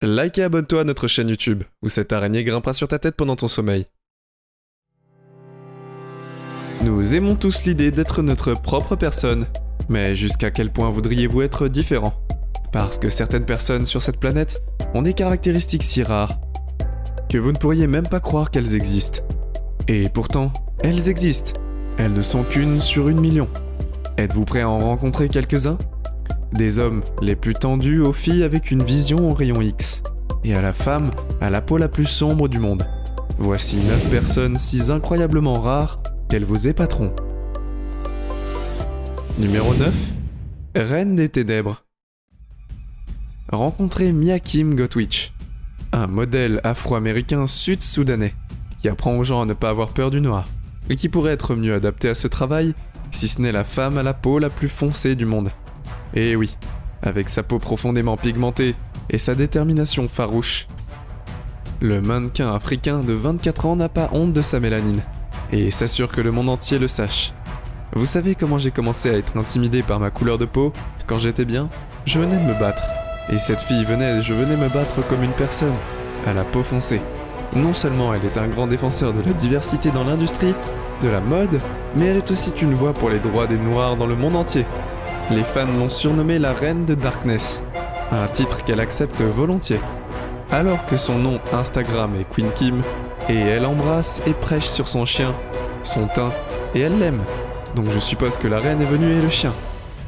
Like et abonne-toi à notre chaîne YouTube, où cette araignée grimpera sur ta tête pendant ton sommeil. Nous aimons tous l'idée d'être notre propre personne, mais jusqu'à quel point voudriez-vous être différent ? Parce que certaines personnes sur cette planète ont des caractéristiques si rares que vous ne pourriez même pas croire qu'elles existent. Et pourtant, elles existent. Elles ne sont qu'une sur 1 million. Êtes-vous prêt à en rencontrer quelques-uns ? Des hommes les plus tendus aux filles avec une vision au rayon X, et à la femme à la peau la plus sombre du monde. Voici 9 personnes si incroyablement rares qu'elles vous épateront. Numéro 9. Reine des Ténèbres. Rencontrez Miakim Gotwich, un modèle afro-américain sud-soudanais qui apprend aux gens à ne pas avoir peur du noir et qui pourrait être mieux adapté à ce travail si ce n'est la femme à la peau la plus foncée du monde. Et oui, avec sa peau profondément pigmentée et sa détermination farouche, le mannequin africain de 24 ans n'a pas honte de sa mélanine et s'assure que le monde entier le sache. Vous savez comment j'ai commencé à être intimidé par ma couleur de peau ? Quand j'étais bien, je venais de me battre. Et cette fille venait et je venais me battre comme une personne, à la peau foncée. Non seulement elle est un grand défenseur de la diversité dans l'industrie, de la mode, mais elle est aussi une voix pour les droits des Noirs dans le monde entier. Les fans l'ont surnommée la Reine de Darkness, un titre qu'elle accepte volontiers. Alors que son nom Instagram est Queen Kim, et elle embrasse et prêche sur son chien, son teint, et elle l'aime. Donc je suppose que la reine est venue et le chien.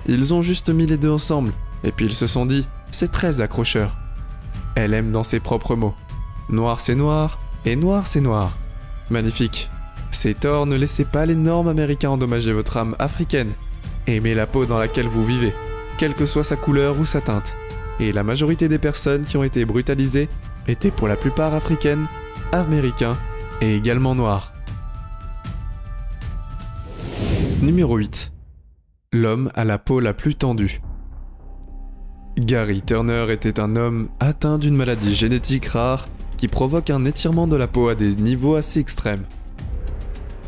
Ils ont juste mis les deux ensemble, et puis ils se sont dit, c'est très accrocheur. Elle aime dans ses propres mots. Noir c'est noir, et noir c'est noir. Magnifique. C'est tort, ne laissez pas les normes américains endommager votre âme africaine. Aimez la peau dans laquelle vous vivez, quelle que soit sa couleur ou sa teinte. Et la majorité des personnes qui ont été brutalisées étaient pour la plupart africaines, américains et également noirs. Numéro 8. L'homme à la peau la plus tendue. Gary Turner était un homme atteint d'une maladie génétique rare qui provoque un étirement de la peau à des niveaux assez extrêmes.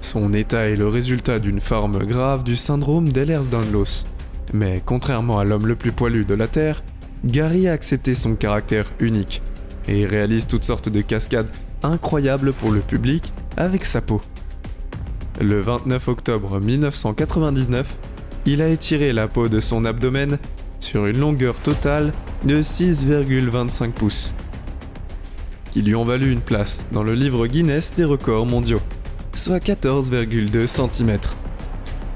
Son état est le résultat d'une forme grave du syndrome d'Ehlers-Danlos. Mais contrairement à l'homme le plus poilu de la Terre, Gary a accepté son caractère unique et réalise toutes sortes de cascades incroyables pour le public avec sa peau. Le 29 octobre 1999, il a étiré la peau de son abdomen sur une longueur totale de 6,25 pouces, qui lui ont valu une place dans le livre Guinness des records mondiaux, soit 14,2 cm.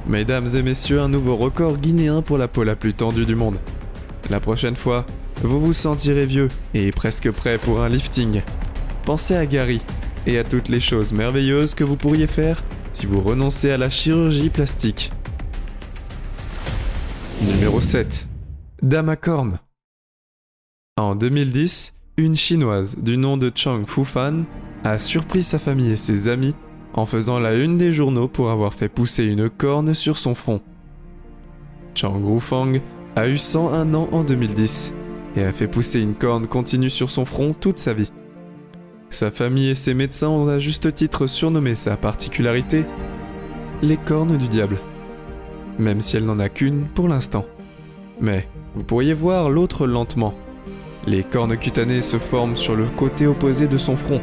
Mesdames et messieurs, un nouveau record guinéen pour la peau la plus tendue du monde. La prochaine fois, vous vous sentirez vieux et presque prêt pour un lifting. Pensez à Gary et à toutes les choses merveilleuses que vous pourriez faire si vous renoncez à la chirurgie plastique. Numéro 7. Dame à cornes. En 2010, une chinoise du nom de Chang Fufan a surpris sa famille et ses amis en faisant la une des journaux pour avoir fait pousser une corne sur son front. Chang Rufang a eu 101 ans en 2010 et a fait pousser une corne continue sur son front toute sa vie. Sa famille et ses médecins ont à juste titre surnommé sa particularité les cornes du diable, même si elle n'en a qu'une pour l'instant. Mais vous pourriez voir l'autre lentement. Les cornes cutanées se forment sur le côté opposé de son front,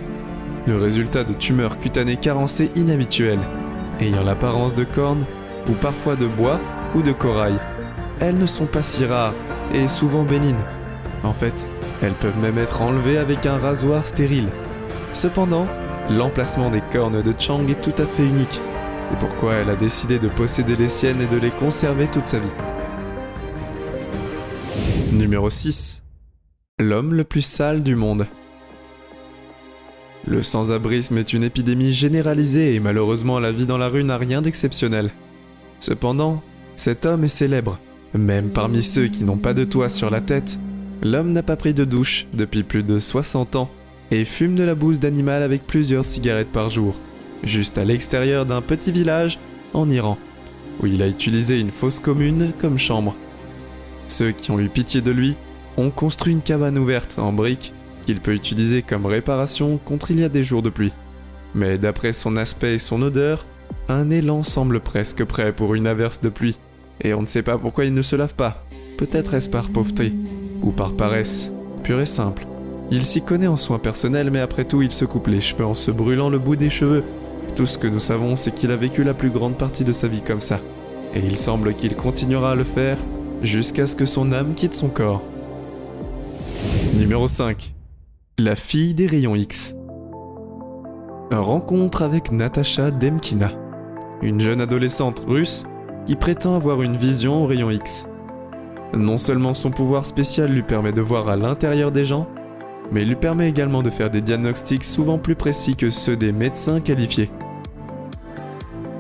le résultat de tumeurs cutanées carencées inhabituelles, ayant l'apparence de cornes ou parfois de bois ou de corail. Elles ne sont pas si rares et souvent bénignes. En fait, elles peuvent même être enlevées avec un rasoir stérile. Cependant, l'emplacement des cornes de Chang est tout à fait unique. C'est pourquoi elle a décidé de posséder les siennes et de les conserver toute sa vie. Numéro 6. L'homme le plus sale du monde. Le sans-abrisme est une épidémie généralisée et malheureusement la vie dans la rue n'a rien d'exceptionnel. Cependant, cet homme est célèbre. Même parmi ceux qui n'ont pas de toit sur la tête, l'homme n'a pas pris de douche depuis plus de 60 ans et fume de la bouse d'animal avec plusieurs cigarettes par jour, juste à l'extérieur d'un petit village en Iran, où il a utilisé une fosse commune comme chambre. Ceux qui ont eu pitié de lui ont construit une cabane ouverte en briques qu'il peut utiliser comme réparation contre il y a des jours de pluie. Mais d'après son aspect et son odeur, un élan semble presque prêt pour une averse de pluie, et on ne sait pas pourquoi il ne se lave pas. Peut-être est-ce par pauvreté, ou par paresse, pure et simple. Il s'y connaît en soins personnels, mais après tout, il se coupe les cheveux en se brûlant le bout des cheveux. Tout ce que nous savons, c'est qu'il a vécu la plus grande partie de sa vie comme ça. Et il semble qu'il continuera à le faire jusqu'à ce que son âme quitte son corps. Numéro 5. La fille des rayons X. Rencontre avec Natasha Demkina, une jeune adolescente russe qui prétend avoir une vision aux rayons X. Non seulement son pouvoir spécial lui permet de voir à l'intérieur des gens, mais il lui permet également de faire des diagnostics souvent plus précis que ceux des médecins qualifiés.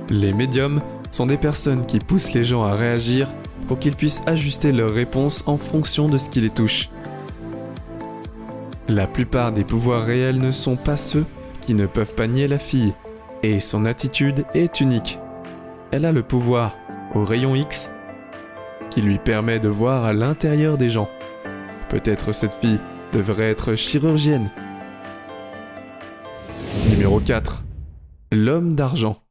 Les médiums sont des personnes qui poussent les gens à réagir pour qu'ils puissent ajuster leurs réponses en fonction de ce qui les touche. La plupart des pouvoirs réels ne sont pas ceux qui ne peuvent pas nier la fille, et son attitude est unique. Elle a le pouvoir au rayon X qui lui permet de voir à l'intérieur des gens. Peut-être cette fille devrait être chirurgienne. Numéro 4. L'homme d'argent.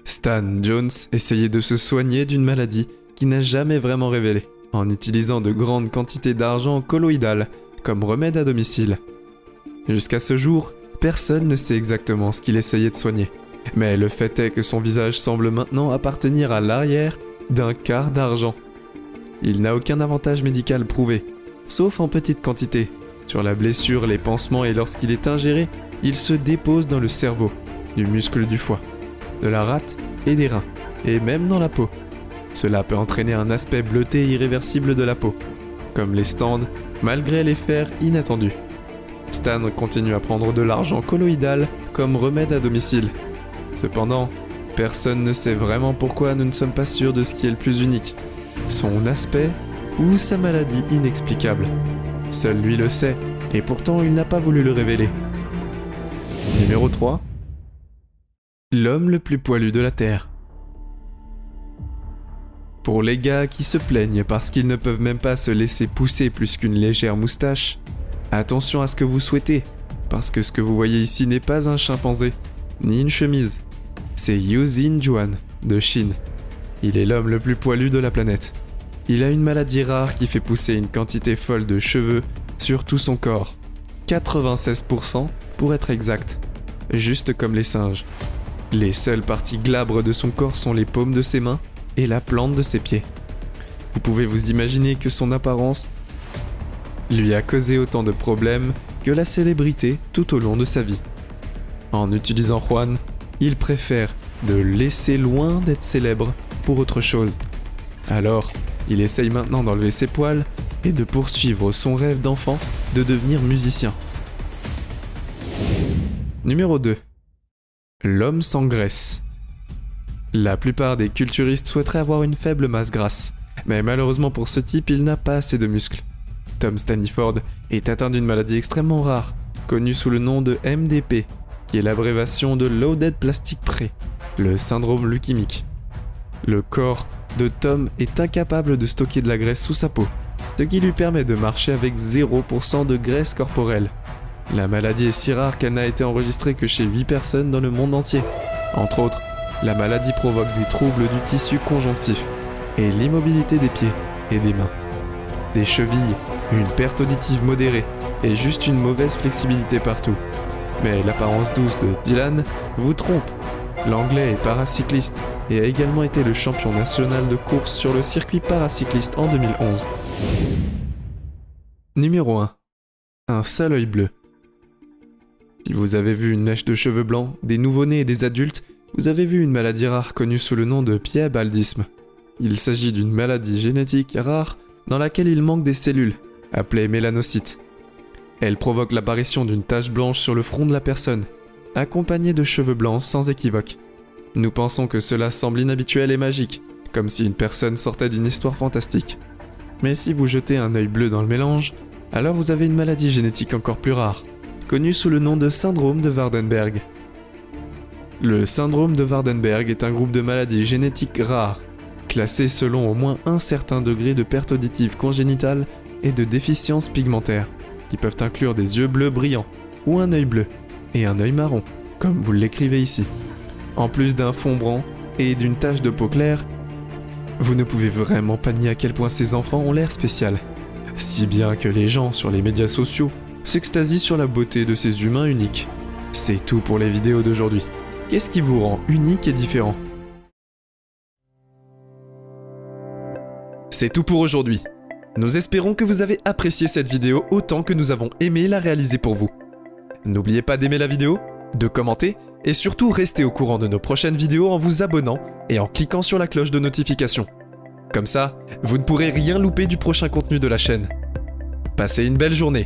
Stan Jones essayait de se soigner d'une maladie qu'il n'a jamais vraiment révélée, en utilisant de grandes quantités d'argent colloïdal comme remède à domicile. Jusqu'à ce jour, personne ne sait exactement ce qu'il essayait de soigner, mais le fait est que son visage semble maintenant appartenir à l'arrière d'un quart d'argent. Il n'a aucun avantage médical prouvé, sauf en petite quantité. Sur la blessure, les pansements et lorsqu'il est ingéré, il se dépose dans le cerveau, du muscle du foie, de la rate et des reins, et même dans la peau. Cela peut entraîner un aspect bleuté irréversible de la peau, comme les stands, malgré les fers inattendus. Stan continue à prendre de l'argent colloïdal comme remède à domicile. Cependant, personne ne sait vraiment pourquoi nous ne sommes pas sûrs de ce qui est le plus unique, son aspect ou sa maladie inexplicable. Seul lui le sait, et pourtant il n'a pas voulu le révéler. Numéro 3. L'homme le plus poilu de la Terre. Pour les gars qui se plaignent parce qu'ils ne peuvent même pas se laisser pousser plus qu'une légère moustache, attention à ce que vous souhaitez, parce que ce que vous voyez ici n'est pas un chimpanzé, ni une chemise. C'est Yuzin Juan, de Chine. Il est l'homme le plus poilu de la planète. Il a une maladie rare qui fait pousser une quantité folle de cheveux sur tout son corps. 96% pour être exact. Juste comme les singes. Les seules parties glabres de son corps sont les paumes de ses mains et la plante de ses pieds. Vous pouvez vous imaginer que son apparence lui a causé autant de problèmes que la célébrité tout au long de sa vie. En utilisant Juan, il préfère de laisser loin d'être célèbre pour autre chose. Alors, il essaye maintenant d'enlever ses poils et de poursuivre son rêve d'enfant de devenir musicien. Numéro 2. L'homme sans graisse. La plupart des culturistes souhaiteraient avoir une faible masse grasse, mais malheureusement pour ce type, il n'a pas assez de muscles. Tom Staniford est atteint d'une maladie extrêmement rare, connue sous le nom de MDP, qui est l'abréviation de Loaded Plastic Prey, le syndrome leukémique. Le corps de Tom est incapable de stocker de la graisse sous sa peau, ce qui lui permet de marcher avec 0% de graisse corporelle. La maladie est si rare qu'elle n'a été enregistrée que chez 8 personnes dans le monde entier. Entre autres, la maladie provoque des troubles du tissu conjonctif et l'immobilité des pieds et des mains. Des chevilles, une perte auditive modérée et juste une mauvaise flexibilité partout. Mais l'apparence douce de Dylan vous trompe. L'anglais est paracycliste et a également été le champion national de course sur le circuit paracycliste en 2011. Numéro 1. Un seul œil bleu. Si vous avez vu une mèche de cheveux blancs, des nouveau-nés et des adultes, vous avez vu une maladie rare connue sous le nom de piébaldisme. Il s'agit d'une maladie génétique rare dans laquelle il manque des cellules, appelées mélanocytes. Elle provoque l'apparition d'une tache blanche sur le front de la personne, accompagnée de cheveux blancs sans équivoque. Nous pensons que cela semble inhabituel et magique, comme si une personne sortait d'une histoire fantastique. Mais si vous jetez un œil bleu dans le mélange, alors vous avez une maladie génétique encore plus rare, connue sous le nom de syndrome de Waardenburg. Le syndrome de Waardenburg est un groupe de maladies génétiques rares, classées selon au moins un certain degré de perte auditive congénitale et de déficience pigmentaire, qui peuvent inclure des yeux bleus brillants, ou un œil bleu, et un œil marron, comme vous l'écrivez ici. En plus d'un fond brun et d'une tache de peau claire, vous ne pouvez vraiment pas nier à quel point ces enfants ont l'air spécial. Si bien que les gens sur les médias sociaux s'extasient sur la beauté de ces humains uniques. C'est tout pour les vidéos d'aujourd'hui. Qu'est-ce qui vous rend unique et différent ? C'est tout pour aujourd'hui. Nous espérons que vous avez apprécié cette vidéo autant que nous avons aimé la réaliser pour vous. N'oubliez pas d'aimer la vidéo, de commenter et surtout restez au courant de nos prochaines vidéos en vous abonnant et en cliquant sur la cloche de notification. Comme ça, vous ne pourrez rien louper du prochain contenu de la chaîne. Passez une belle journée.